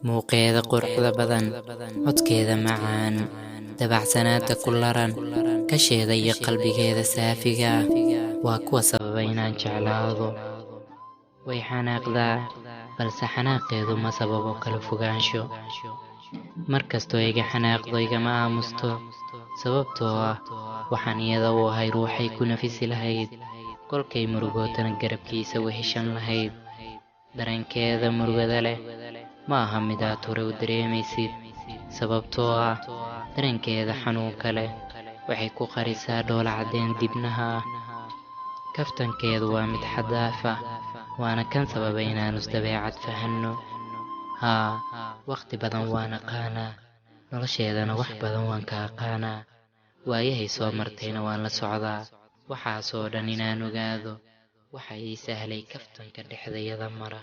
muuqeeda quruxda badan, codkeeda macaan, dabacsanaanta ku laran, kasheeda iyo qalbigeeda saafiga ah waa kuwa sababa inaan jeclaado. Way xanaaqdaa, balse xanaaqeedu ma sababo kala fogaansho. Markastoo iga xanaaqdo igama aamusto, sababtoo ah waxaan iyada u ahay ruuxay ku nafisi lahayd, kolkay murugootana garabkiisa weheshan lahayd. Dareenkeeda murugada leh ma aha mid aad hore u dareemaysid, sababtoo ah dareenkeeda xanuunka leh waxay ku qarisaa dhoola caddeen dibnaha ah. Kaftankeedu waa mid xad dhaaf ah, waana kan sababa inaanu isdabeecad fahanno. Haa, waqti badan waan aqaanaa, nolosheedana wax badan waan ka aqaanaa. Waayahay soo martayna waan la socdaa, waxaasoo dhan inaan ogaado waxa ii sahlay kaftanka dhexdayada mara.